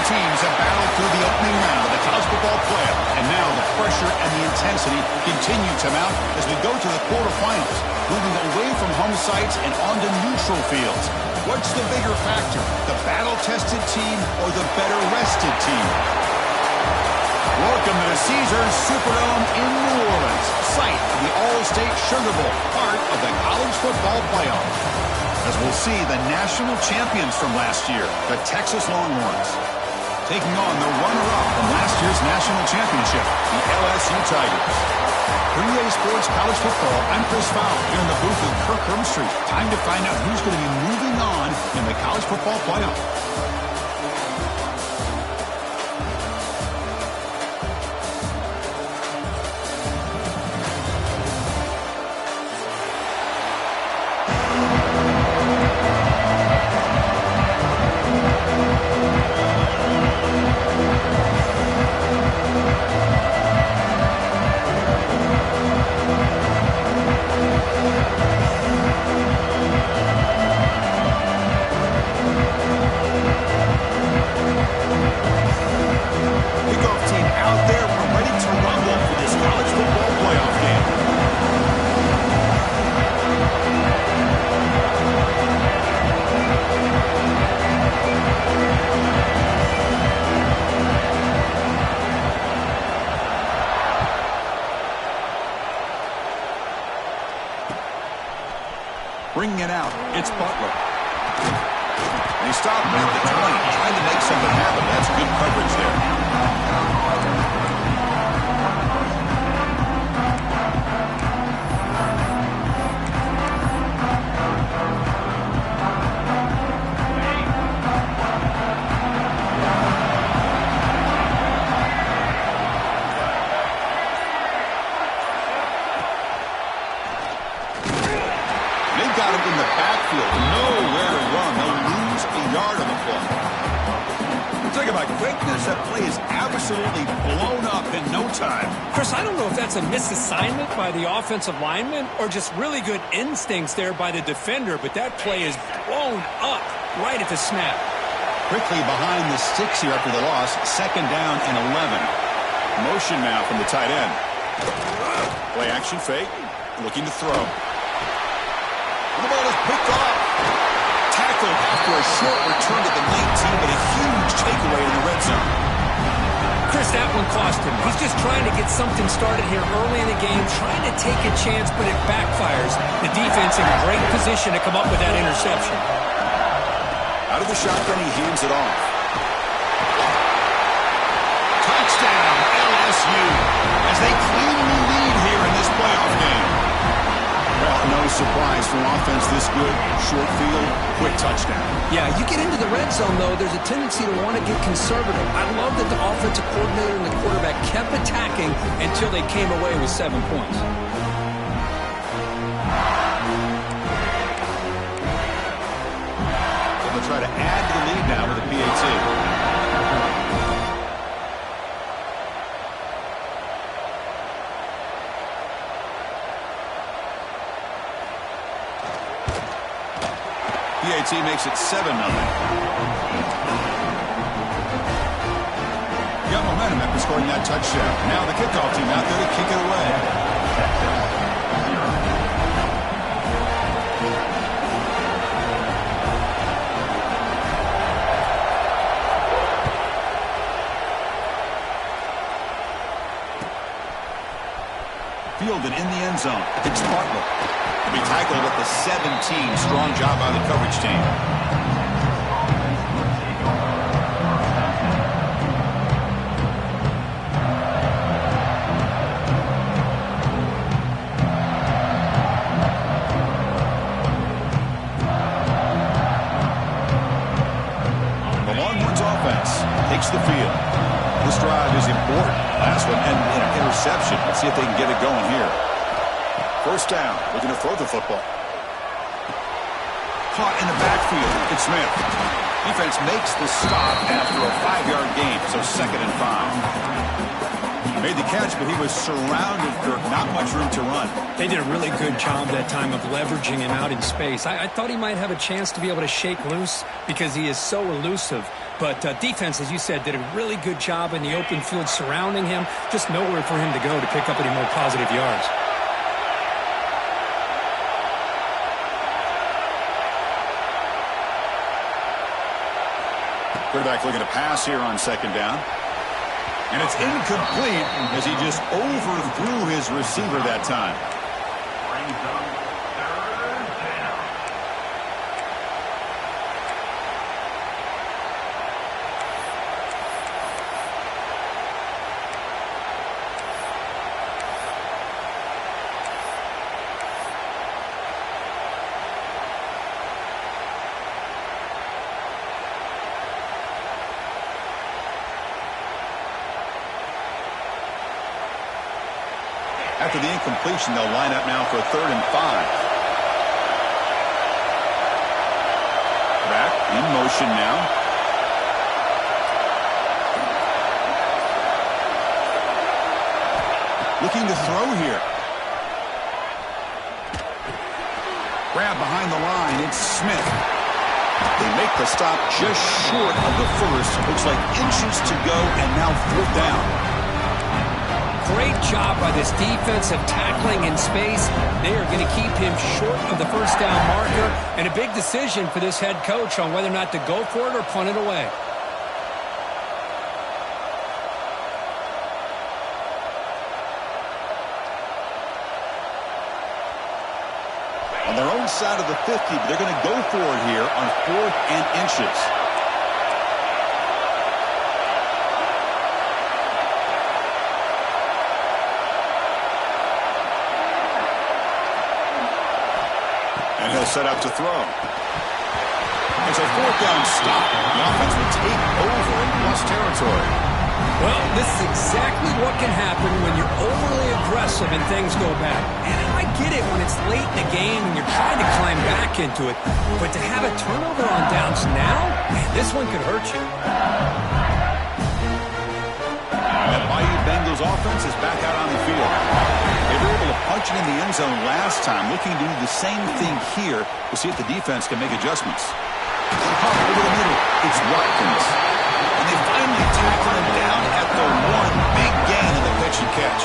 teams have battled through the opening round of the college football playoff, and now the pressure and the intensity continue to mount as we go to the quarterfinals, moving away from home sites and onto neutral fields. What's the bigger factor, the battle-tested team or the better-rested team? Welcome to the Caesars Superdome in New Orleans, site of the All-State Sugar Bowl, part of the college football playoff. As we'll see the national champions from last year, the Texas Longhorns, taking on the runner-up from last year's national championship, the LSU Tigers. 3A Sports College Football, I'm Chris Fowle, here in the booth with Kirk Hermstreet. Time to find out who's going to be moving on in the college football playoff. Bringing it out, it's Butler. And he stopped at the 20, trying to make something happen. That's good coverage there. That play is absolutely blown up in no time. Chris, I don't know if that's a misassignment by the offensive lineman or just really good instincts there by the defender, but that play is blown up right at the snap. Quickly behind the sticks here after the loss. Second down and 11. Motion now from the tight end. Play action fake. Looking to throw. The ball is picked off. Tackled after a short return to the 19, but a huge takeaway in the red zone. Chris, that one cost him. He's just trying to get something started here early in the game, trying to take a chance, but it backfires. The defense in great position to come up with that interception. Out of the shotgun, he hands it off. Touchdown, LSU, as they cleanly lead here in this playoff game. Well, no surprise from offense this good. Short field, quick touchdown. Yeah, you get into the red zone, though, there's a tendency to want to get conservative. I love that the offensive coordinator and the quarterback kept attacking until they came away with 7 points. They'll try to add to the lead now with a PAT. PAT makes it 7-0. Got momentum after scoring that touchdown. Now the kickoff team out there to kick it away. Fielded in the end zone. It's Butler. Be tackled at the 17. Strong job by the coverage team. The Longhorns offense takes the field. This drive is important. Last one ended in an interception. Let's see if they can get it going here. First down, looking to throw the football. Caught in the backfield. It's Smith. Defense makes the stop after a 5-yard gain, so 2nd and 5. Made the catch, but he was surrounded, Kirk. Not much room to run. They did a really good job that time of leveraging him out in space. I thought he might have a chance to be able to shake loose because he is so elusive. But defense, as you said, did a really good job in the open field surrounding him. Just nowhere for him to go to pick up any more positive yards. Quarterback looking to pass here on second down. And it's incomplete as he just overthrew his receiver that time. After the incompletion, they'll line up now for a 3rd and 5. Back in motion now. Looking to throw here. Grab behind the line. It's Smith. They make the stop just short of the first. Looks like inches to go, and now 4th down. Great job by this defensive tackling in space. They are going to keep him short of the first down marker, and a big decision for this head coach on whether or not to go for it or punt it away. On their own side of the 50, but they're going to go for it here on 4th and inches. He'll set up to throw. It's a 4th down stop. The offense will take over in plus territory. Well, this is exactly what can happen when you're overly aggressive and things go bad. And I get it when it's late in the game and you're trying to climb back into it. But to have a turnover on downs now, man, this one could hurt you. That Bayou Bengals offense is back out on the field. They were able to punch it in the end zone last time, looking to do the same thing here. We'll see if the defense can make adjustments. Pop over the middle. It's Watkins. And they finally tackle him down at the 1. Big gain in the pitch and catch.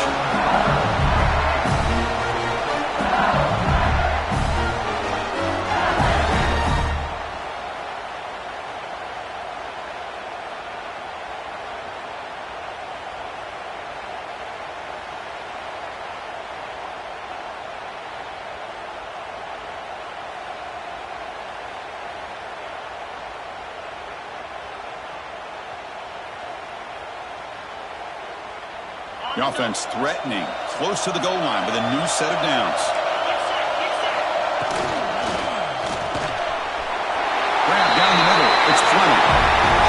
The offense threatening, close to the goal line with a new set of downs. Grab down the middle. It's Fleming.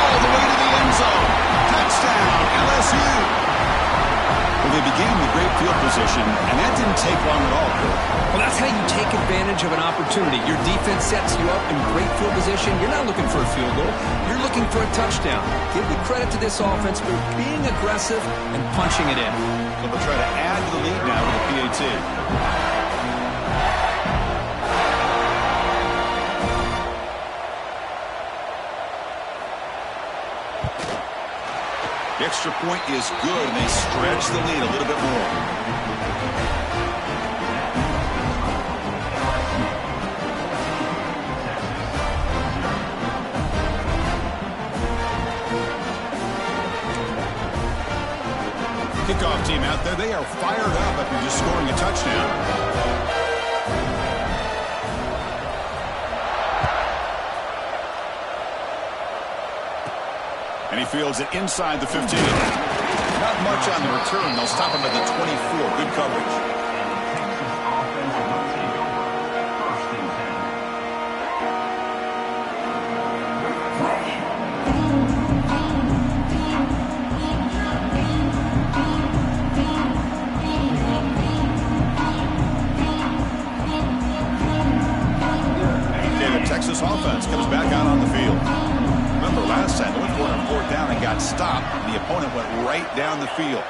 All the way to the end zone. Touchdown, LSU. Well, they began with great field position, and that didn't take long at all. Well, that's how you take advantage of an opportunity. Your defense sets you up in great field position. You're not looking for a field goal. You're looking for a touchdown. Give the credit to this offense for being aggressive and punching it in. So they'll try to add to the lead now with the PAT. The extra point is good, and they stretch the lead a little bit more. Kickoff team out there. They are fired up after just scoring a touchdown. And he fields it inside the 15. Not much on the return. They'll stop him at the 24. Good coverage. Texas offense comes back out on the field. Remember last time they went for it on 4th down and got stopped, and the opponent went right down the field.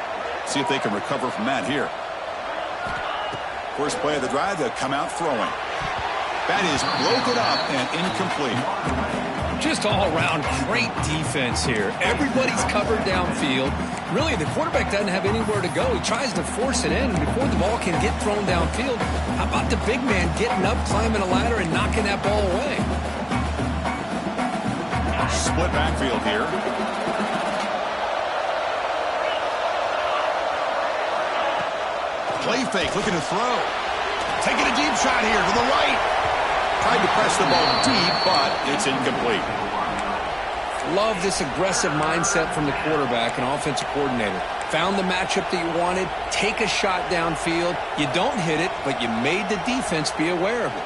See if they can recover from that here. First play of the drive, they'll come out throwing. That is broken up and incomplete. Just all around great defense here. Everybody's covered downfield. Really, the quarterback doesn't have anywhere to go. He tries to force it in, and before the ball can get thrown downfield, how about the big man getting up, climbing a ladder, and knocking that ball away? Split backfield here. Play fake, looking to throw. Taking a deep shot here to the right. Tried to press the ball deep, but it's incomplete. Love this aggressive mindset from the quarterback and offensive coordinator. Found the matchup that you wanted, take a shot downfield. You don't hit it, but you made the defense be aware of it.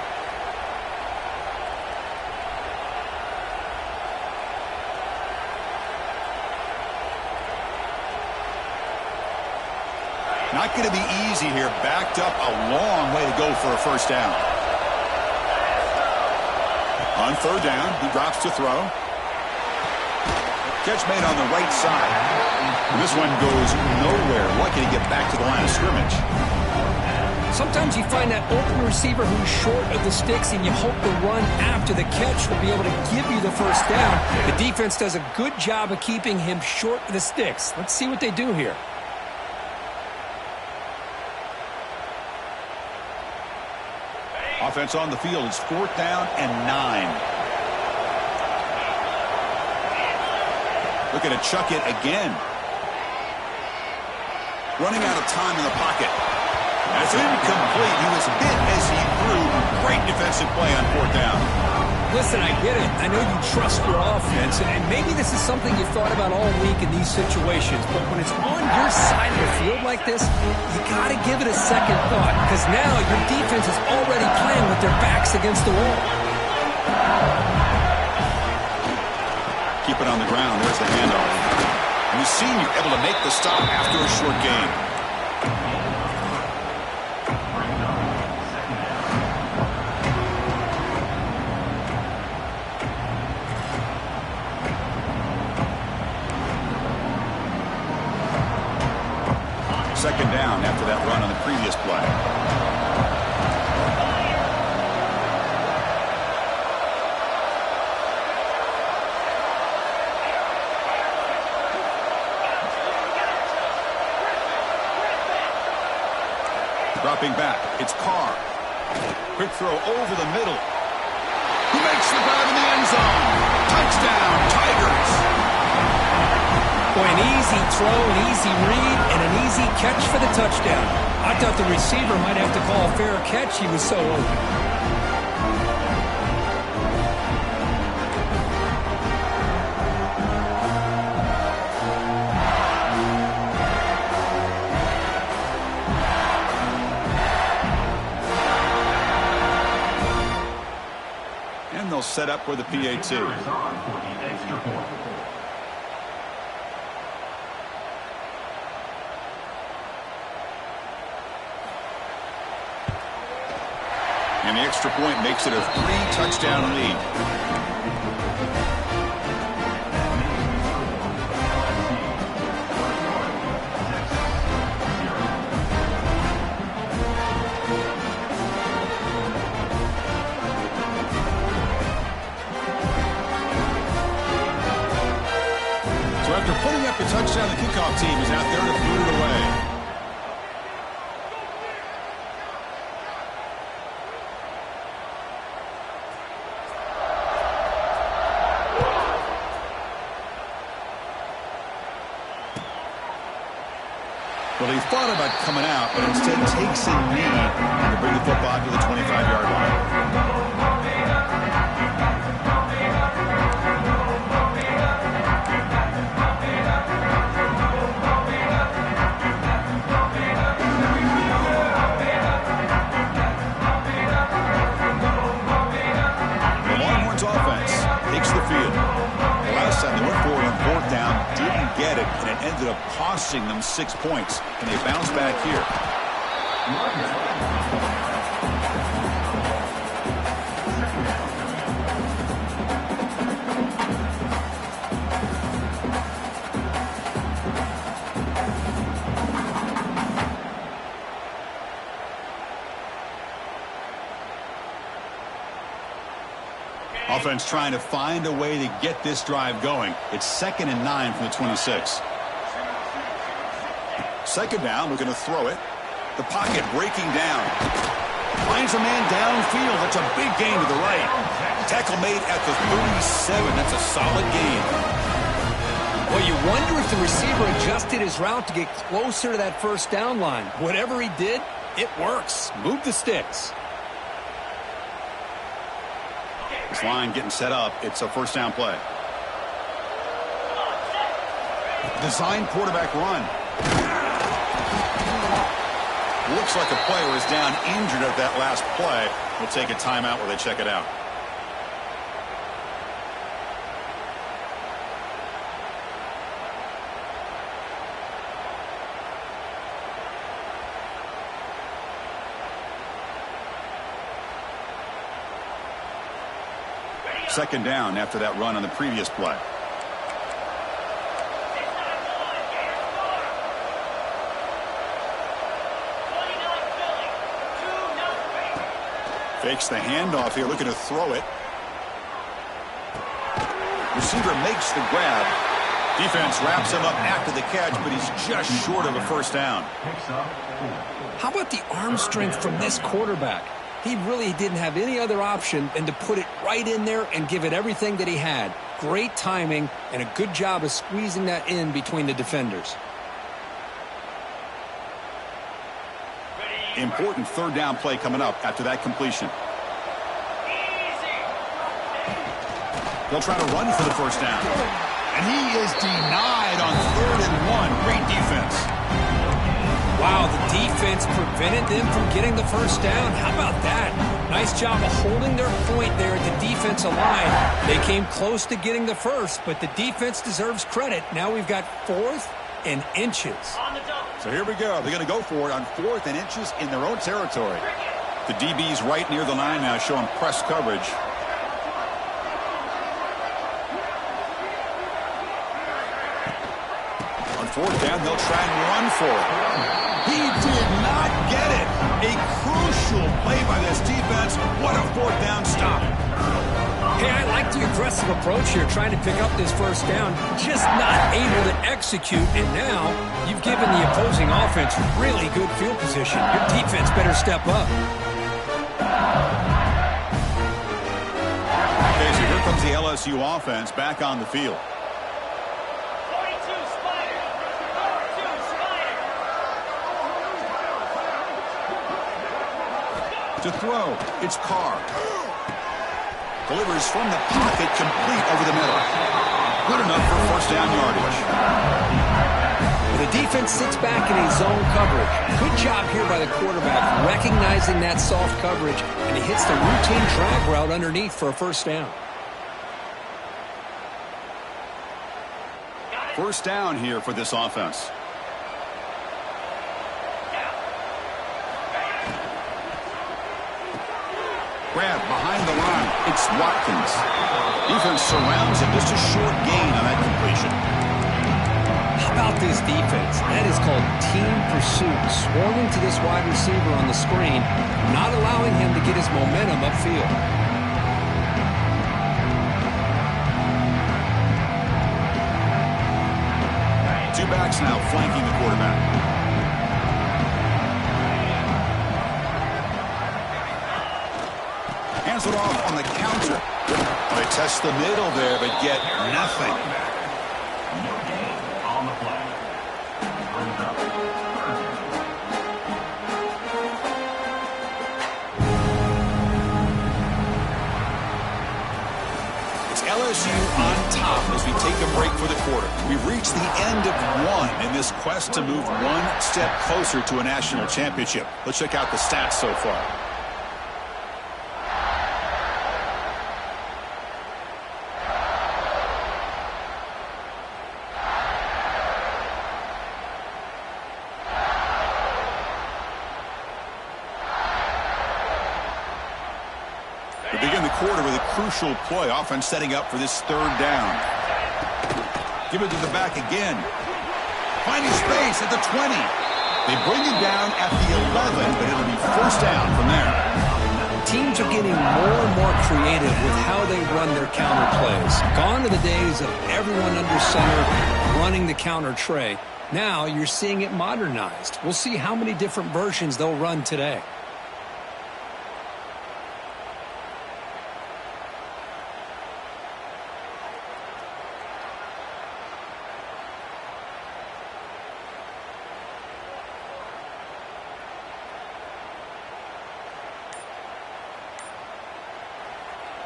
Not going to be easy here. Backed up a long way to go for a first down. On third down, he drops to throw. Catch made on the right side. This one goes nowhere. Lucky to get back to the line of scrimmage. Sometimes you find that open receiver who's short of the sticks, and you hope the run after the catch will be able to give you the first down. The defense does a good job of keeping him short of the sticks. Let's see what they do here. Offense on the field is 4th down and 9. Looking to chuck it again. Running out of time in the pocket. That's incomplete. He was bit as he threw. Great defensive play on 4th down. Listen, I get it. I know you trust your offense, and maybe this is something you've thought about all week in these situations, but when it's on your side of the field like this, you got to give it a second thought, because now your defense is already playing with their backs against the wall. Keep it on the ground. There's the handoff. And the senior able to make the stop after a short gain. Second down after that run on the previous play. Dropping back, it's Carr. Quick throw over the middle. Who makes the grab in the end zone? Touchdown, Tigers! Boy, an easy throw, an easy read, and an easy catch for the touchdown. I thought the receiver might have to call a fair catch. He was so open. Set up for the PAT. And the extra point makes it a 3-touchdown lead. After putting up a touchdown, the kickoff team is out there to boot it away. Well, he thought about coming out, but instead takes a knee to bring the football to the 25-yard line. And it ended up costing them 6 points, and they bounce back here. Offense trying to find a way to get this drive going. It's 2nd and 9 from the 26. 2nd down, we're going to throw it. The pocket breaking down. Finds a man downfield. That's a big gain to the right. Tackle made at the 37. That's a solid gain. Well, you wonder if the receiver adjusted his route to get closer to that first down line. Whatever he did, it works. Move the sticks. This line getting set up. It's a first down play. Design quarterback run. Looks like a player is down injured at that last play. We'll take a timeout while they check it out. Second down after that run on the previous play. Fakes the handoff here, looking to throw it. Receiver makes the grab. Defense wraps him up after the catch, but he's just short of a first down. How about the arm strength from this quarterback? He really didn't have any other option than to put it right in there and give it everything that he had. Great timing and a good job of squeezing that in between the defenders. Important third down play coming up after that completion. They'll try to run for the first down. And he is denied on 3rd and 1. Great defense. Wow, the defense prevented them from getting the first down. How about that? Nice job of holding their point there at the defensive line. They came close to getting the first, but the defense deserves credit. Now we've got 4th and inches. So here we go. They're going to go for it on 4th and inches in their own territory. The DB's right near the line now, showing press coverage. On 4th down, they'll try and run for it. He did not get it. A crucial play by this defense. What a 4th down stop. Hey, I like the aggressive approach here, trying to pick up this first down, just not able to execute, and now you've given the opposing offense really good field position. Your defense better step up. Okay, so here comes the LSU offense back on the field. To throw, it's Carr. Delivers from the pocket, complete over the middle. Good enough for first down yardage. The defense sits back in a zone coverage. Good job here by the quarterback, recognizing that soft coverage, and he hits the routine drag route underneath for a first down. First down here for this offense. Grab behind the line. It's Watkins. Defense surrounds him. Just a short gain on that completion. How about this defense? That is called team pursuit. Swarming to this wide receiver on the screen, not allowing him to get his momentum upfield. Two backs now flanking the quarterback. Hands it off on the counter. They test the middle there, but get nothing. No gain on the play. It's LSU on top as we take a break for the quarter. We've reached the end of one in this quest to move one step closer to a national championship. Let's check out the stats so far. Quarter with a crucial play. Offense setting up for this third down. Give it to the back again. Finding space at the 20. They bring him down at the 11, but it'll be first down from there. Teams are getting more and more creative with how they run their counter plays. Gone are the days of everyone under center running the counter tray. Now you're seeing it modernized. We'll see how many different versions they'll run today.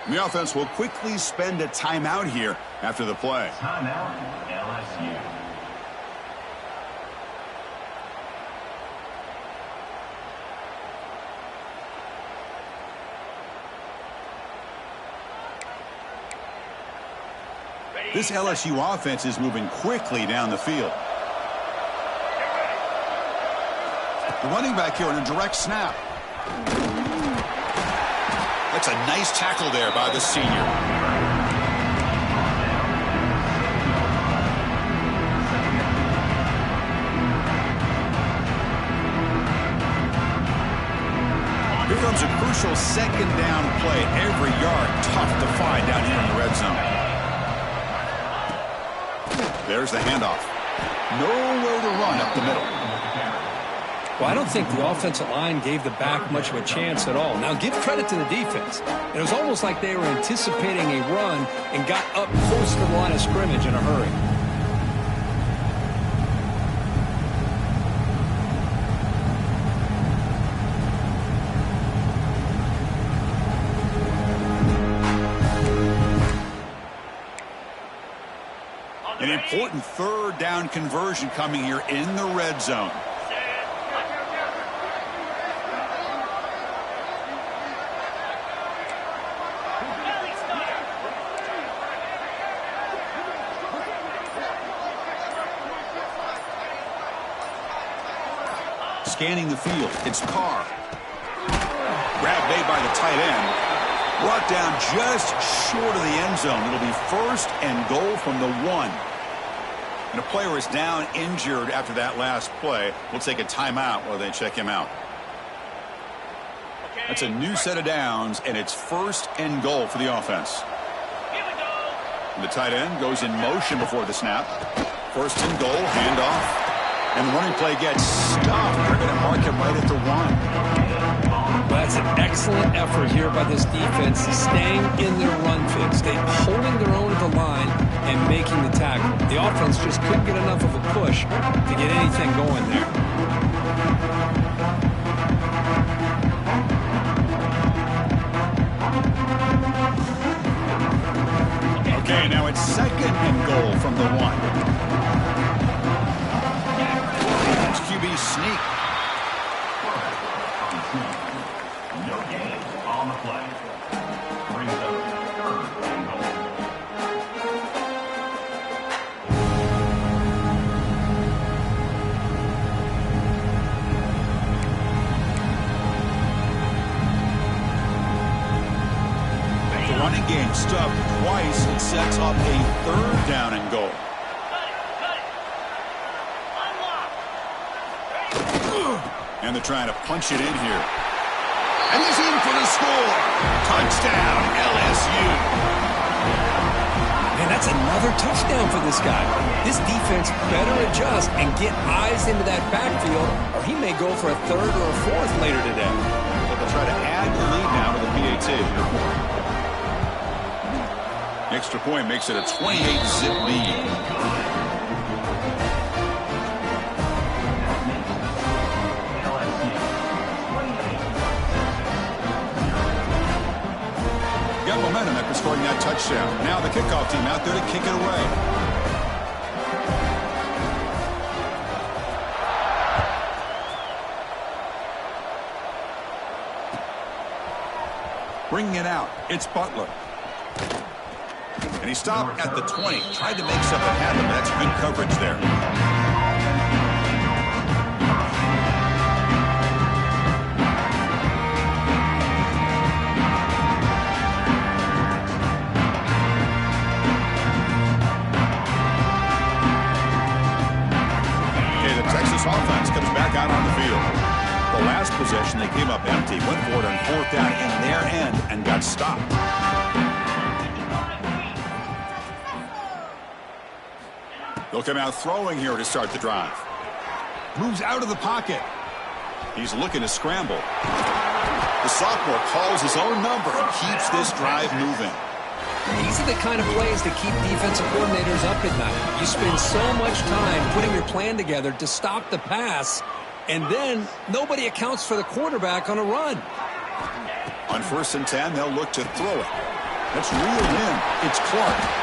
The offense will quickly spend a timeout here after the play. Timeout, LSU. This LSU offense is moving quickly down the field. The running back here on a direct snap. That's a nice tackle there by the senior. Here comes a crucial second down play. Every yard tough to find down here in the red zone. There's the handoff. Nowhere to run up the middle. Well, I don't think the offensive line gave the back much of a chance at all. Now, give credit to the defense. It was almost like they were anticipating a run and got up close to the line of scrimmage in a hurry. An important third down conversion coming here in the red zone. Scanning the field, it's Carr. Grab made by the tight end. Brought down just short of the end zone. It'll be 1st and goal from the 1. And a player is down injured after that last play. We'll take a timeout while they check him out. That's a new set of downs, and it's 1st and goal for the offense. The tight end goes in motion before the snap. 1st and goal, handoff. And the running play gets stopped. They're going to mark it right at the 1. Well, that's an excellent effort here by this defense, staying in their run fix. They holding their own at the line and making the tackle. The offense just couldn't get enough of a push to get anything going there. Okay, now it's 2nd and goal from the 1. QB sneak. No gain on the play. Brings up 3rd and goal. The running game stuffed twice. It sets up a 3rd down and goal. And they're trying to punch it in here. And he's in for the score. Touchdown, LSU. Man, that's another touchdown for this guy. This defense better adjust and get eyes into that backfield, or he may go for a 3rd or a 4th later today. So they'll try to add the lead now to the PAT. Extra point makes it a 28-zip lead. Momentum after scoring that touchdown. Now the kickoff team out there to kick it away. Bringing it out, it's Butler. And he stopped at the 20. Tried to make something happen, but that's good coverage there. Offense comes back out on the field. The last possession, they came up empty, went for it on 4th down in their end, and got stopped. They'll come out throwing here to start the drive. Moves out of the pocket. He's looking to scramble. The sophomore calls his own number and keeps this drive moving. These are the kind of plays that keep defensive coordinators up at night. You spend so much time putting your plan together to stop the pass, and then nobody accounts for the quarterback on a run. On 1st and 10, they'll look to throw it. That's reeled in. It's Clark.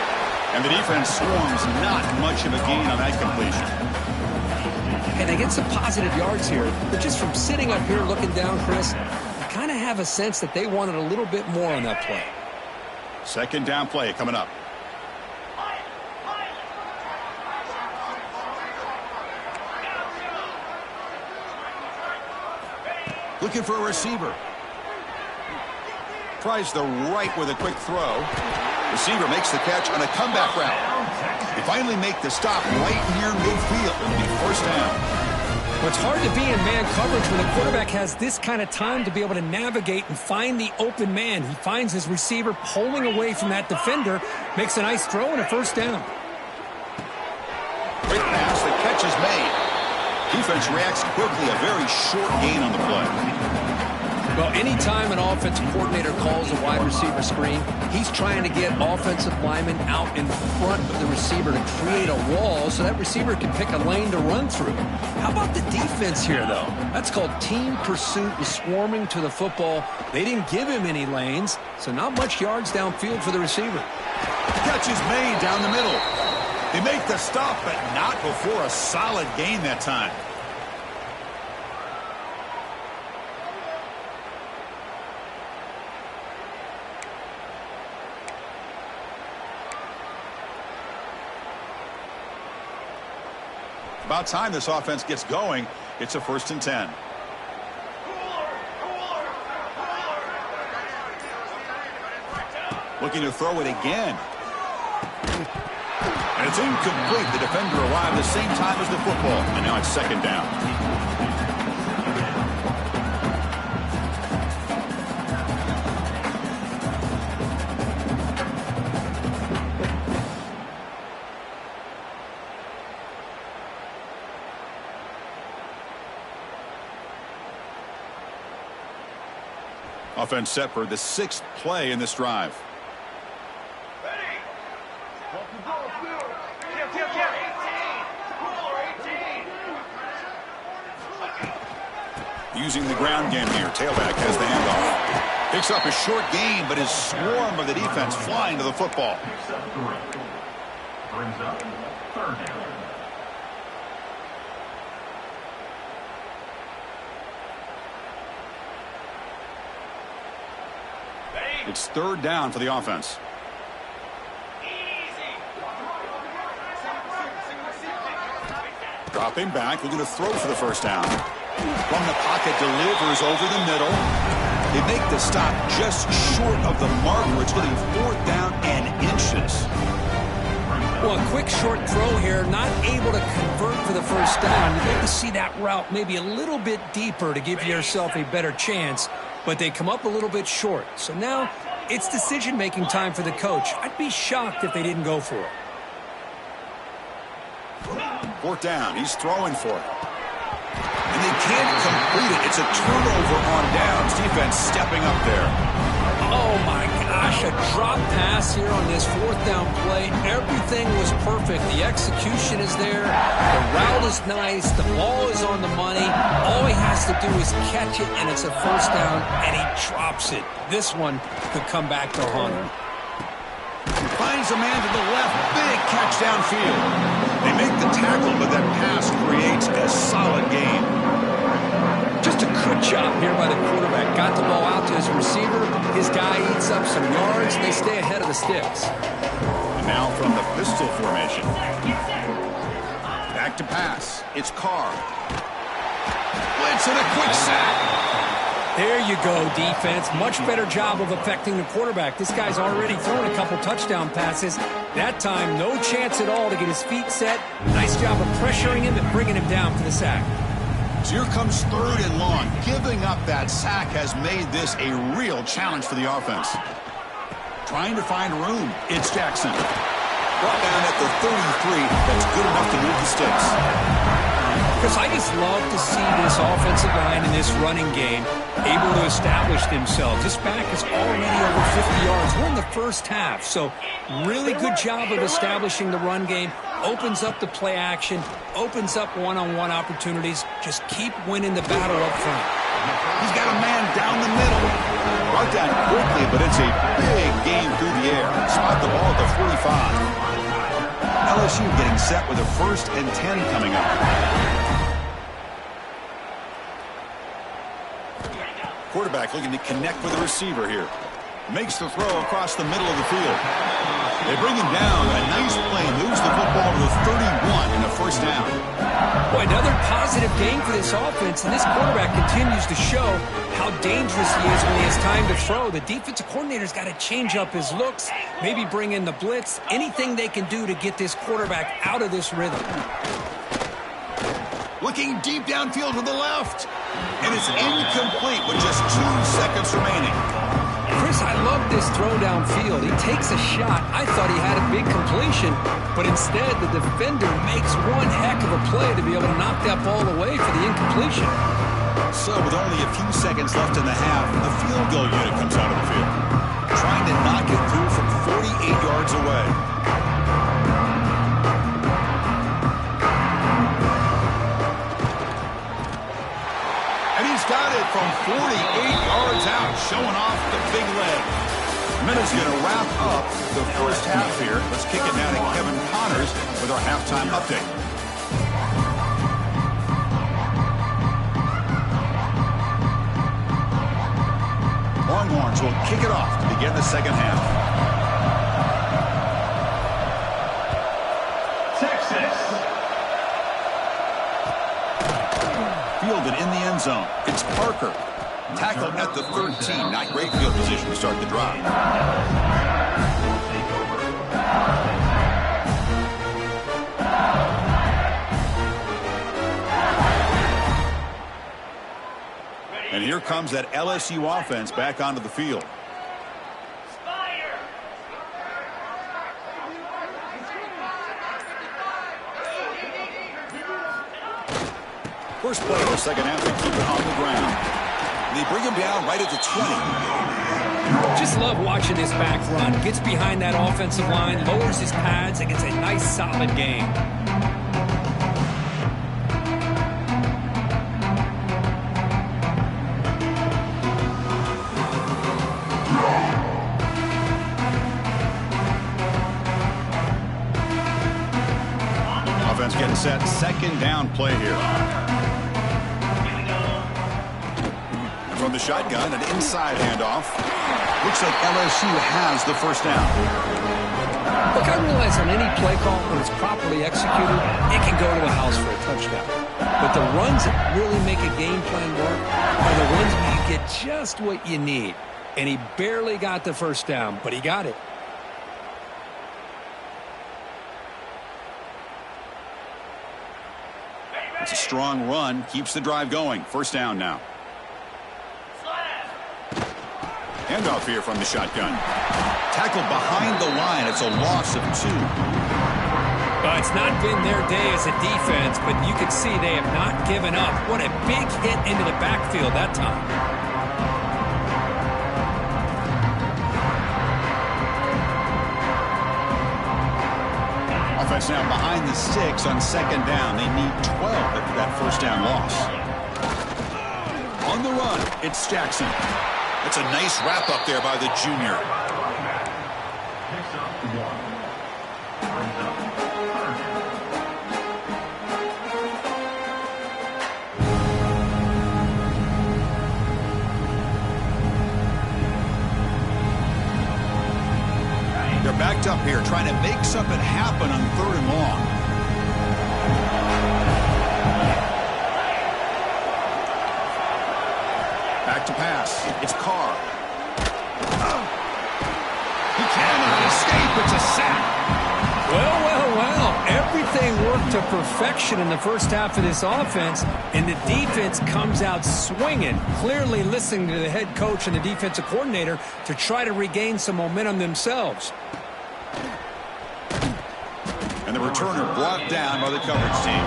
And the defense swarms, not much of a gain on that completion. And they get some positive yards here, but just from sitting up here looking down, Chris, you kind of have a sense that they wanted a little bit more on that play. 2nd down play coming up. Looking for a receiver. Tries the right with a quick throw. Receiver makes the catch on a comeback route. They finally make the stop right near midfield. It'll be 1st down. Well, it's hard to be in man coverage when the quarterback has this kind of time to be able to navigate and find the open man. He finds his receiver pulling away from that defender, makes a nice throw and a 1st down. Quick pass, the catch is made. Defense reacts quickly, a very short gain on the play. Well, anytime an offensive coordinator calls a wide receiver screen, he's trying to get offensive linemen out in front of the receiver to create a wall so that receiver can pick a lane to run through. How about the defense here, though? That's called team pursuit and swarming to the football. They didn't give him any lanes, so not much yards downfield for the receiver. Catch is made down the middle. They make the stop, but not before a solid gain that time. About time this offense gets going. It's a 1st and 10. Looking to throw it again. And it's incomplete. The defender arrived the same time as the football. And now it's 2nd down. Offense set for the 6th play in this drive. Using the ground game here. Tailback has the handoff. Picks up a short gain, but his swarm of the defense flying to the football. Brings up 3rd down. It's 3rd down for the offense. Dropping back, looking to throw for the 1st down. From the pocket, delivers over the middle. They make the stop just short of the marker. It's going to be 4th down and inches. Well, a quick short throw here, not able to convert for the 1st down. You'd like to see that route maybe a little bit deeper to give yourself a better chance, but they come up a little bit short. So now it's decision-making time for the coach. I'd be shocked if they didn't go for it. 4th down, he's throwing for it. And they can't complete it. It's a turnover on downs. Defense stepping up there. Oh, my gosh, a drop pass here on this 4th down play. Everything was perfect. The execution is there. The route is nice. The ball is on the money. All he has to do is catch it, and it's a 1st down, and he drops it. This one could come back to haunt him. Finds a man to the left. Big catch downfield. They make the tackle, but that pass creates a solid gain. Just a good job here by the quarterback. Got the ball out to his receiver. His guy eats up some yards. They stay ahead of the sticks. And now from the pistol formation. Back to pass. It's Carr. Blitz and a quick sack. There you go, defense. Much better job of affecting the quarterback. This guy's already thrown a couple touchdown passes. That time, no chance at all to get his feet set. Nice job of pressuring him and bringing him down for the sack. So here comes 3rd and long. Giving up that sack has made this a real challenge for the offense. Trying to find room. It's Jackson. Brought down at the 33. That's good enough to move the sticks. Chris, I just love to see this offensive line in this running game able to establish themselves. This back is already over 50 yards. We're in the first half, so really good job of establishing the run game. Opens up the play action, opens up one-on-one opportunities. Just keep winning the battle up front. He's got a man down the middle. Brought down quickly, but it's a big game through the air. Spot the ball at the 45. LSU getting set with a 1st and 10 coming up. Quarterback looking to connect with the receiver here. Makes the throw across the middle of the field. They bring him down. A nice play. Moves the football to the 31 in a 1st down. Boy, another positive game for this offense, and this quarterback continues to show how dangerous he is when he has time to throw. The defensive coordinator's got to change up his looks, maybe bring in the blitz, anything they can do to get this quarterback out of this rhythm. Looking deep downfield to the left. And it's incomplete with just 2 seconds remaining. Chris, I love this throw downfield. He takes a shot. I thought he had a big completion, but instead the defender makes one heck of a play to be able to knock that ball away for the incompletion. So with only a few seconds left in the half, the field goal unit comes out of the field. Trying to knock it through from 48 yards away. And he's got it from 48 yards out, showing off the big leg. Minute's going to wrap up the first half here. Let's kick it now to Kevin Connors with our halftime update. Longhorns will kick it off to begin the second half. Texas. Fielded in the end zone. It's Parker. Tackled at the 13. Not great field position to start the drive. And here comes that LSU offense back onto the field. First play of the second half, they keep it on the ground. They bring him down right at the 20. Just love watching this back run. Gets behind that offensive line, lowers his pads, and gets a nice solid gain. Offense getting set. Second down play here. From the shotgun, an inside handoff. Looks like LSU has the first down. Look, I realize on any play call, when it's properly executed, it can go to the house for a touchdown. But the runs that really make a game plan work are the ones where you get just what you need. And he barely got the first down, but he got it. It's a strong run. Keeps the drive going. First down now. Handoff here from the shotgun. Tackled behind the line. It's a loss of 2. It's not been their day as a defense, but you can see they have not given up. What a big hit into the backfield that time. Offense now behind the 6 on second down. They need 12 after that first down loss. On the run, it's Jackson. It's a nice wrap up there by the junior. Picks up 1. Brings up 3rd. They're backed up here trying to make something happen on 3rd and long. Back to pass. It's Carr. He cannot escape. It's a sack. Well, well, well. Everything worked to perfection in the first half of this offense, and the defense comes out swinging, clearly listening to the head coach and the defensive coordinator to try to regain some momentum themselves. And the returner brought down by the coverage team.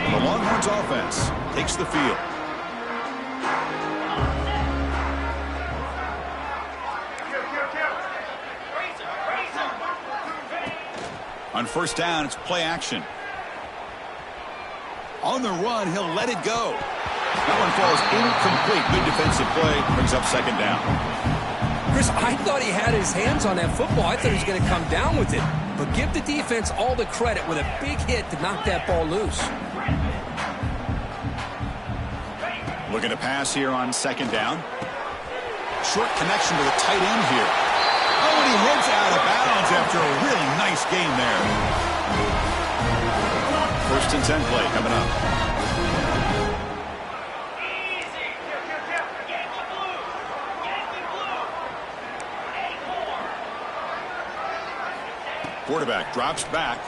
The Longhorns offense takes the field. On first down, it's play action. On the run, he'll let it go. That one falls incomplete. Good defensive play. Brings up second down. Chris, I thought he had his hands on that football. I thought he was going to come down with it. But give the defense all the credit with a big hit to knock that ball loose. Looking to pass here on second down. Short connection to the tight end here. Oh, and he heads out of bounds after a really nice game there. First and 10 play coming up. Quarterback drops back.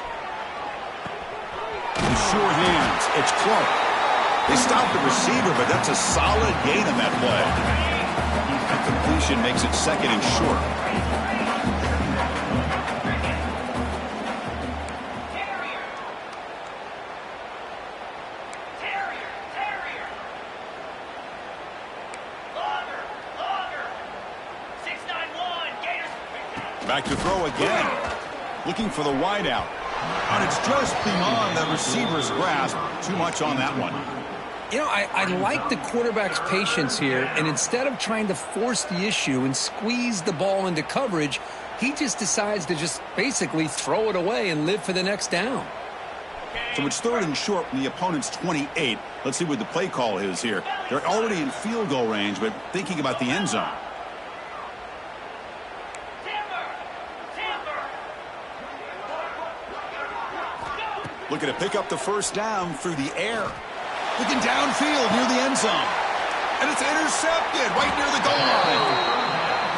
With sure hands, it's Clark. They stopped the receiver, but that's a solid gain on that play. That completion makes it second and short. Back to throw again. Looking for the wideout. And it's just beyond the receiver's grasp. Too much on that one. You know, I like the quarterback's patience here, and instead of trying to force the issue and squeeze the ball into coverage, he just decides to just basically throw it away and live for the next down. So it's third and short from the opponent's 28. Let's see what the play call is here. They're already in field goal range, but thinking about the end zone. Looking to pick up the first down through the air. Looking downfield near the end zone. And it's intercepted right near the goal line.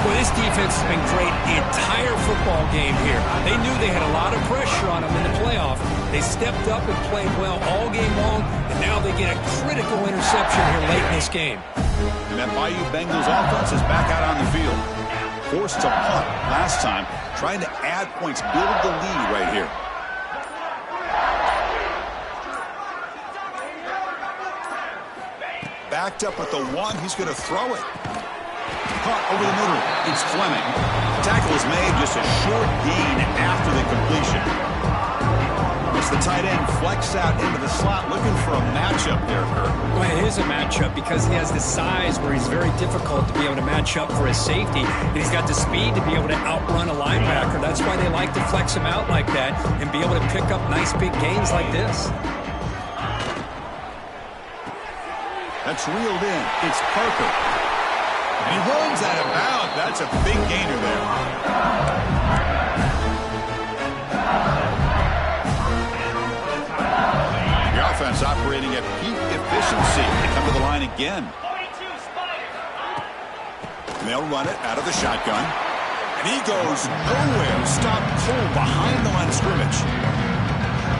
Well, this defense has been great the entire football game here. They knew they had a lot of pressure on them in the playoff. They stepped up and played well all game long, and now they get a critical interception here late in this game. And that Bayou Bengals offense is back out on the field. Forced to punt last time, trying to add points, build the lead right here. Backed up at the one, he's going to throw it. Caught over the middle, it's Fleming. The tackle is made, just a short gain after the completion. It's the tight end flex out into the slot, looking for a matchup there, Kurt. Well, it is a matchup because he has the size where he's very difficult to be able to match up for his safety. And he's got the speed to be able to outrun a linebacker. That's why they like to flex him out like that and be able to pick up nice big gains like this. That's reeled in. It's Parker. And he runs out of bounds. That's a big gainer there. The offense operating at peak efficiency. They come to the line again. And they'll run it out of the shotgun. And he goes nowhere. Stopped cold behind the line of scrimmage.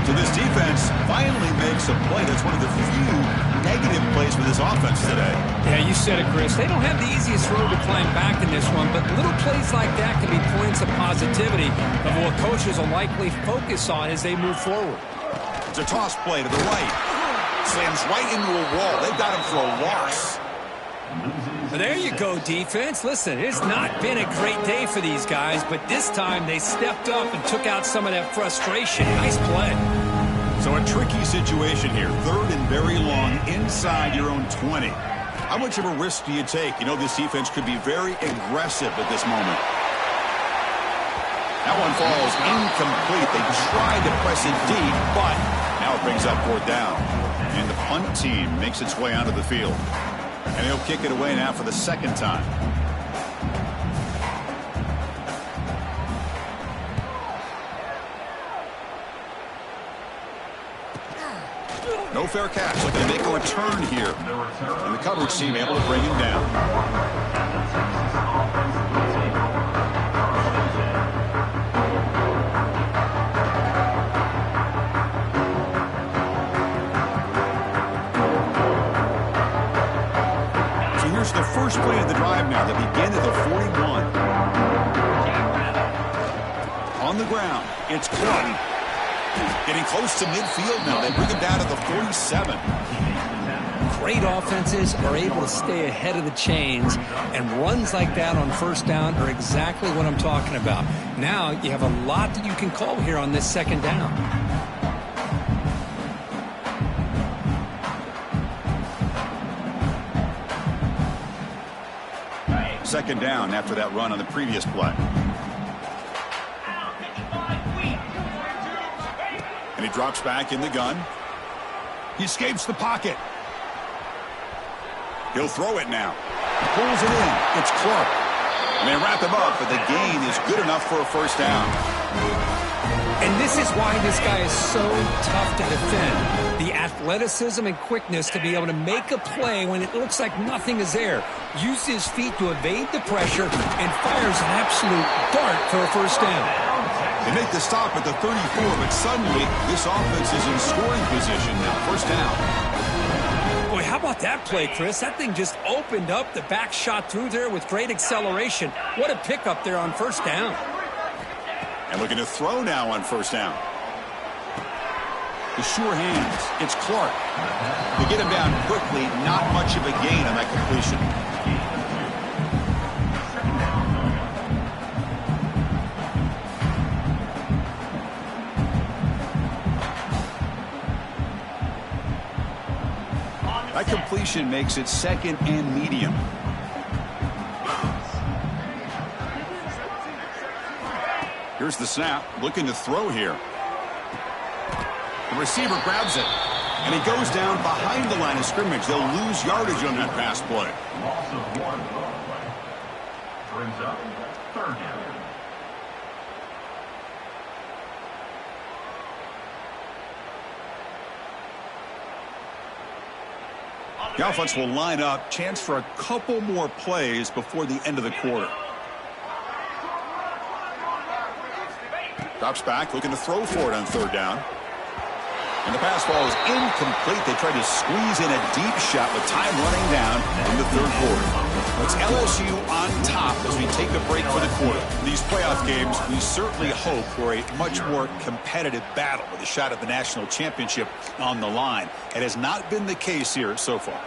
So this defense finally makes a play. That's one of the few negative plays for this offense today. Yeah, you said it, Chris. They don't have the easiest road to climb back in this one, but little plays like that can be points of positivity of what coaches will likely focus on as they move forward. It's a toss play to the right. Slams right into a wall. They've got him for a loss. Well, there you go, defense. Listen, it's not been a great day for these guys, but this time they stepped up and took out some of that frustration. Nice play. So a tricky situation here. Third and very long inside your own 20. How much of a risk do you take? You know this defense could be very aggressive at this moment. That one falls incomplete. They tried to press it deep, but now it brings up fourth down. And the punt team makes its way onto the field. And he'll kick it away now for the second time. No fair catch. Looking to make a return here. And the coverage team able to bring him down. So here's the first play of the drive now. They begin at the 41. On the ground, it's Clark. Getting close to midfield now. They bring him down to the 47. Great offenses are able to stay ahead of the chains, and runs like that on first down are exactly what I'm talking about. Now you have a lot that you can call here on this second down. Second down after that run on the previous play. And he drops back in the gun. He escapes the pocket. He'll throw it now. Pulls it in. It's Clark. And they wrap him up, but the gain is good enough for a first down. And this is why this guy is so tough to defend. The athleticism and quickness to be able to make a play when it looks like nothing is there. Uses his feet to evade the pressure and fires an absolute dart for a first down. They make the stop at the 34, but suddenly this offense is in scoring position now. First down. Boy, how about that play, Chris? That thing just opened up. The back shot through there with great acceleration. What a pickup there on first down. And looking to throw now on first down. The sure hands. It's Clark. They get him down quickly. Not much of a gain on that completion. That completion makes it second and medium. Here's the snap, looking to throw here. The receiver grabs it, and he goes down behind the line of scrimmage. They'll lose yardage on that pass play. Loss of 1 play. Brings up third down. The offense will line up. Chance for a couple more plays before the end of the quarter. Drops back, looking to throw for it on third down. And the pass ball is incomplete. They try to squeeze in a deep shot with time running down in the third quarter. It's LSU on top as we take a break for the quarter. These playoff games, we certainly hope for a much more competitive battle with a shot at the national championship on the line. It has not been the case here so far.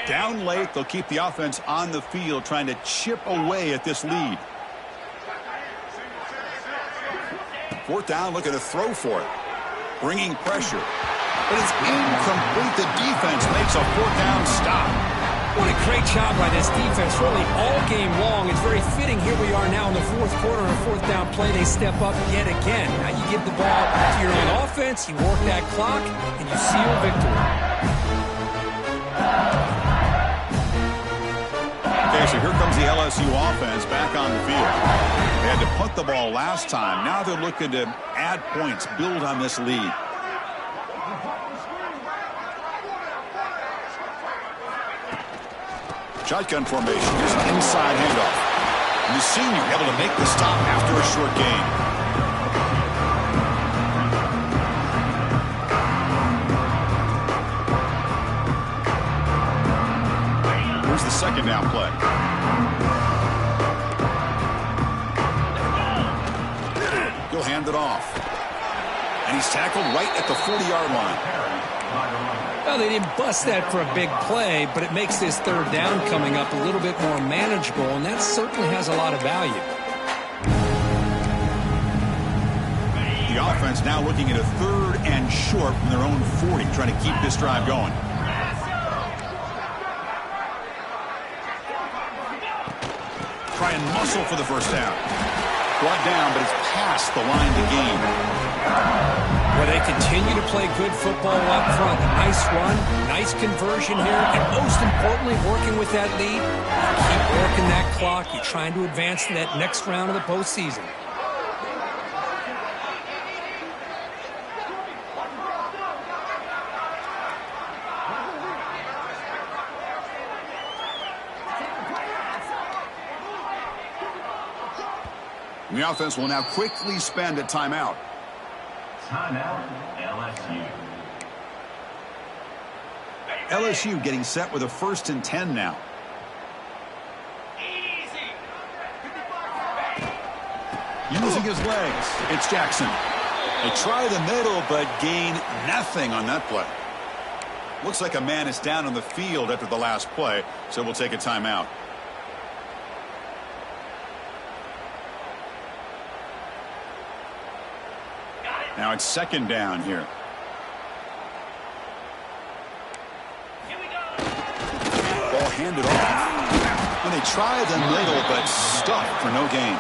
Down late, they'll keep the offense on the field trying to chip away at this lead. Fourth down, looking to throw for it. Bringing pressure. But it's incomplete. The defense makes a fourth down stop. What a great job by this defense, really all game long. It's very fitting. Here we are now in the fourth quarter on a fourth down play. They step up yet again. Now you give the ball to your own offense, you work that clock, and you seal victory. Okay, so here comes the LSU offense back on the field. They had to punt the ball last time. Now they're looking to add points, build on this lead. Shotgun formation. Here's an inside handoff. And the senior able to make the stop after a short gain. Here's the second down play. He'll hand it off. And he's tackled right at the 40-yard line. Well, they didn't bust that for a big play, but it makes this third down coming up a little bit more manageable, and that certainly has a lot of value. The offense now looking at a third and short from their own 40, trying to keep this drive going. Try and muscle for the first down. Brought down, but it's past the line to gain. Well, they continue to play good football up front. A nice run, nice conversion here, and most importantly, working with that lead. You keep working that clock. You're trying to advance to that next round of the postseason. The offense will now quickly spend a timeout. Timeout, LSU. LSU getting set with a 1st and 10 now. Using his legs, it's Jackson. They try the middle, but gain nothing on that play. Looks like a man is down on the field after the last play, so we'll take a timeout. Now it's 2nd down here. Ball handed off. And they try the middle, but stuck for no gain.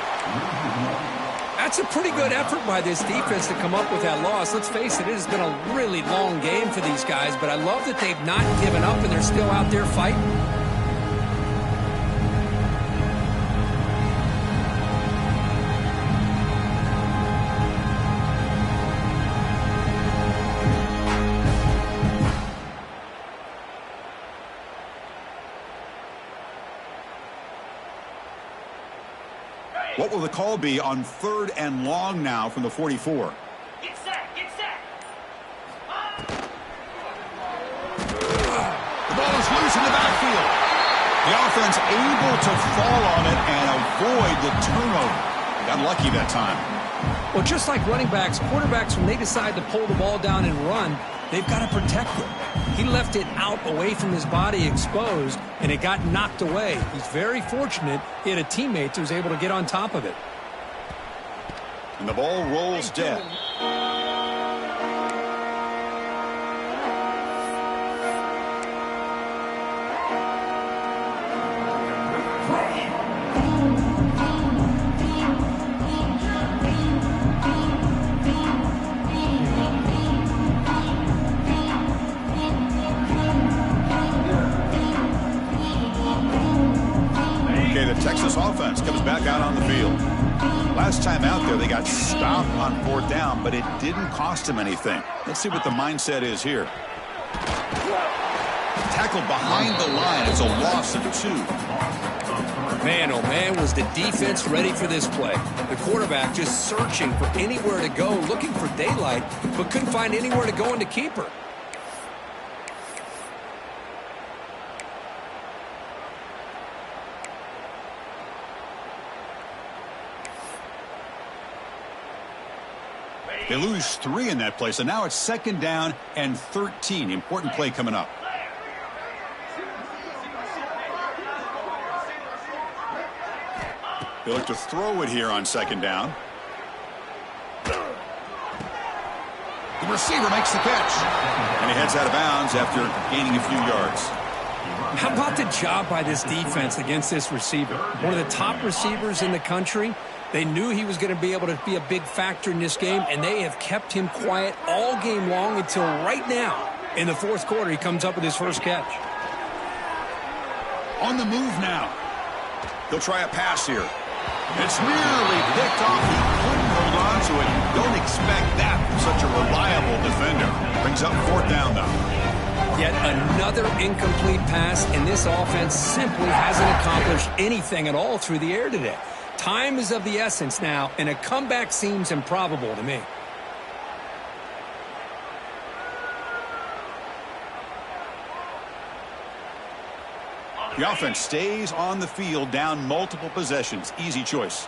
That's a pretty good effort by this defense to come up with that loss. Let's face it, it has been a really long game for these guys, but I love that they've not given up and they're still out there fighting. What will the call be on 3rd and long now from the 44? Get set, get set. The ball is loose in the backfield. The offense able to fall on it and avoid the turnover. Got lucky that time. Well, just like running backs, quarterbacks, when they decide to pull the ball down and run, they've got to protect it. He left it out away from his body exposed, and it got knocked away. He's very fortunate he had a teammate who was able to get on top of it. And the ball rolls dead. Texas offense comes back out on the field. Last time out there, they got stopped on 4th down, but it didn't cost them anything. Let's see what the mindset is here. Tackled behind the line. It's a loss of 2. Man, oh man, was the defense ready for this play. The quarterback just searching for anywhere to go, looking for daylight, but couldn't find anywhere to go into keeper. They lose 3 in that play, so now it's 2nd down and 13. Important play coming up. They look to throw it here on 2nd down. The receiver makes the catch. And he heads out of bounds after gaining a few yards. How about the job by this defense against this receiver? One of the top receivers in the country. They knew he was going to be able to be a big factor in this game, and they have kept him quiet all game long until right now. In the 4th quarter, he comes up with his first catch. On the move now. He'll try a pass here. It's nearly picked off. He couldn't hold on to it. Don't expect that from such a reliable defender. Brings up 4th down, though. Yet another incomplete pass, and this offense simply hasn't accomplished anything at all through the air today. Time is of the essence now, and a comeback seems improbable to me. The offense stays on the field, down multiple possessions. Easy choice.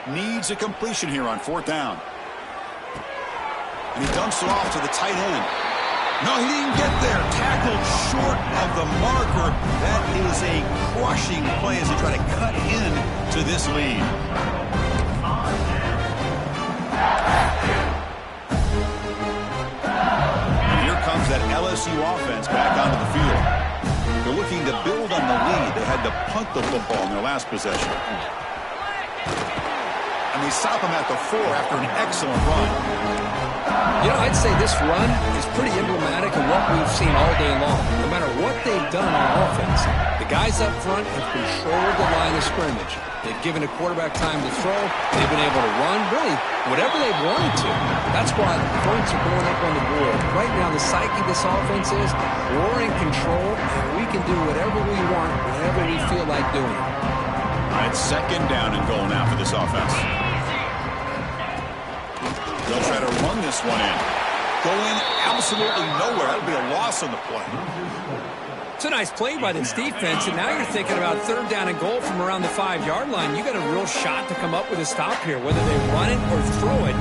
Needs a completion here on 4th down. And he dumps it off to the tight end. No, he didn't get there. Tackled short of the marker. That is a crushing play as they try to cut in to this lead. And here comes that LSU offense back onto the field. They're looking to build on the lead. They had to punt the football in their last possession. and they stop him at the 4 after an excellent run. You know, I'd say this run is pretty emblematic of what we've seen all day long. No matter what they've done on offense, the guys up front have controlled the line of scrimmage. They've given a quarterback time to throw. They've been able to run, really, whatever they've wanted to. That's why the points are going up on the board. Right now, the psyche of this offense is we're in control, and we can do whatever we want, whenever we feel like doing it. All right, second down and goal now for this offense. They'll try to run this one in. Going absolutely nowhere. That'll be a loss on the play. It's a nice play by this defense, and now you're thinking about third down and goal from around the 5-yard line. You got a real shot to come up with a stop here. Whether they run it or throw it,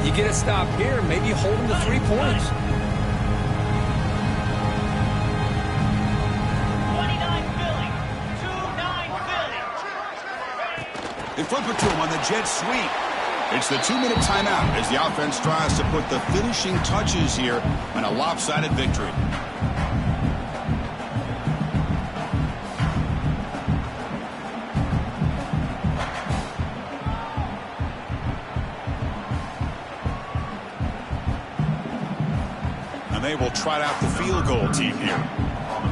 you get a stop here, maybe hold them to 3 points. 29 Philly. 2-9 Philly. They flip it to him on the jet sweep. It's the 2-minute timeout as the offense tries to put the finishing touches here on a lopsided victory. And they will trot out the field goal team here.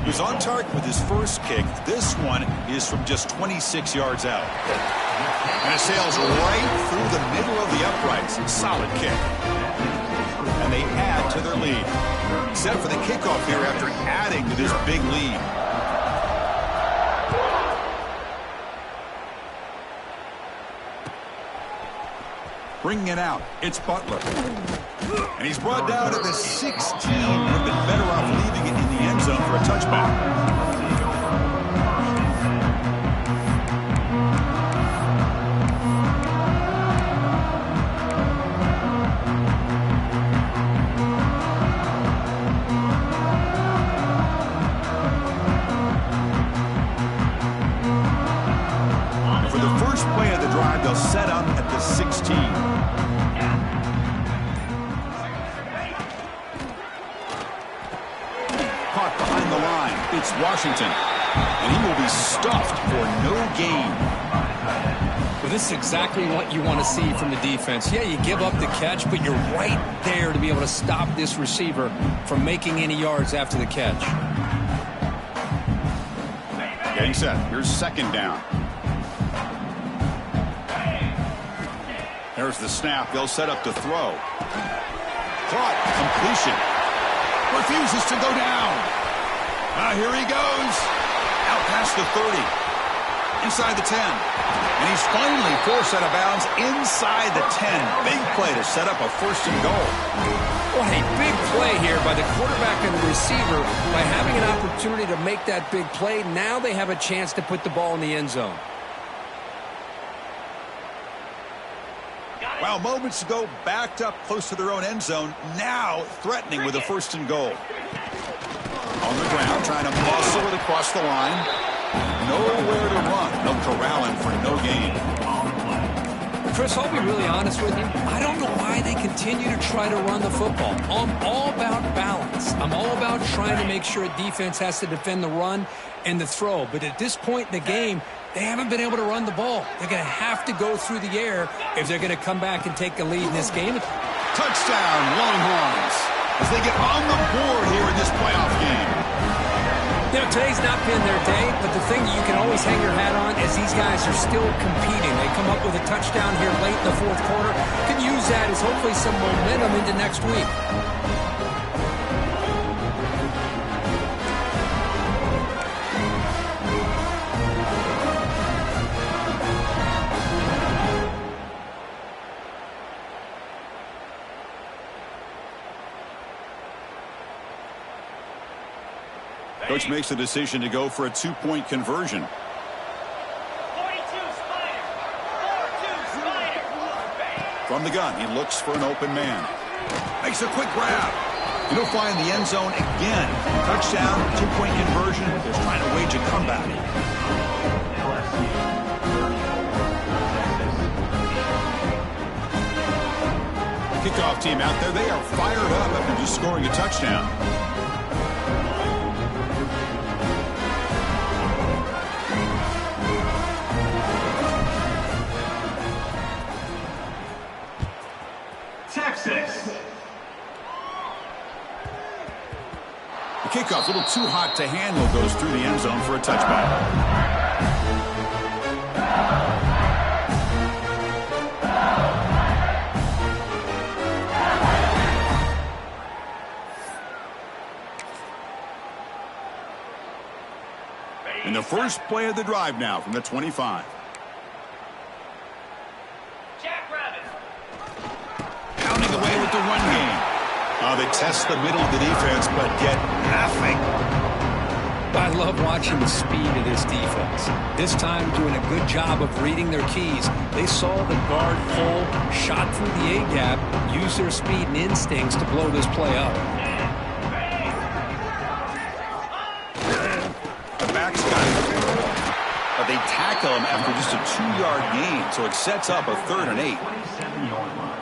He's on target with his first kick. This one is from just 26 yards out. And it sails right through the middle of the uprights. Solid kick. And they add to their lead. Set for the kickoff here after adding to this big lead. Bringing it out, it's Butler. And he's brought down at the 16. Would have been better off leaving it in the end zone for a touchback. For the first play of the drive, they'll set up at the 16. Caught behind the line. It's Washington. And he will be stuffed for no gain. Well, this is exactly what you want to see from the defense. Yeah, you give up the catch, but you're right there to be able to stop this receiver from making any yards after the catch. Getting set. Here's second down. There's the snap. They'll set up to throw. Caught. Completion. Refuses to go down. Here he goes. Out past the 30. Inside the 10. And he's finally forced out of bounds inside the 10. Big play to set up a first and goal. What a big play here by the quarterback and the receiver. By having an opportunity to make that big play, now they have a chance to put the ball in the end zone. Well, moments ago, backed up close to their own end zone. Now threatening with a first and goal. On the ground, trying to muscle it across the line. Nowhere to run. No corralling for no gain. Chris, I'll be really honest with you. I don't know why they continue to try to run the football. I'm all about balance. I'm all about trying to make sure a defense has to defend the run and the throw. But at this point in the game, they haven't been able to run the ball. They're going to have to go through the air if they're going to come back and take the lead in this game. Touchdown, Longhorns, as they get on the board here in this playoff game. You know, today's not been their day, but the thing you can always hang your hat on is these guys are still competing. They come up with a touchdown here late in the fourth quarter. Can use that as hopefully some momentum into next week. Coach makes the decision to go for a two-point conversion. 42 Spider. 4-2 Spider. From the gun, he looks for an open man. Makes a quick grab. And he'll find the end zone again. Touchdown, two-point conversion. They're trying to wage a comeback. Kickoff team out there. They are fired up after just scoring a touchdown. handcuff, a little too hot to handle, goes through the end zone for a touchback. And the first play of the drive now from the 25. Jackrabbit. Pounding away with the run game. They test the middle of the defense, but get nothing. I love watching the speed of this defense. This time doing a good job of reading their keys. They saw the guard full, shot through the A-gap, used their speed and instincts to blow this play up. The back's got it. But they tackle him after just a 2-yard gain, so it sets up a 3rd and 8. 27-yard line.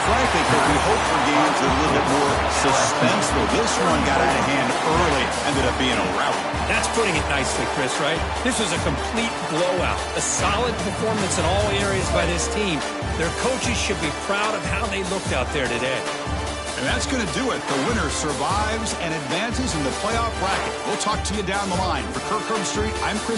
Frankly, we hope for games that are a little bit more suspenseful. This one got out of hand early, ended up being a rout. That's putting it nicely, Chris, right? This was a complete blowout. A solid performance in all areas by this team. Their coaches should be proud of how they looked out there today. And that's going to do it. The winner survives and advances in the playoff bracket. We'll talk to you down the line. For Kirk Herbstreit, I'm Chris.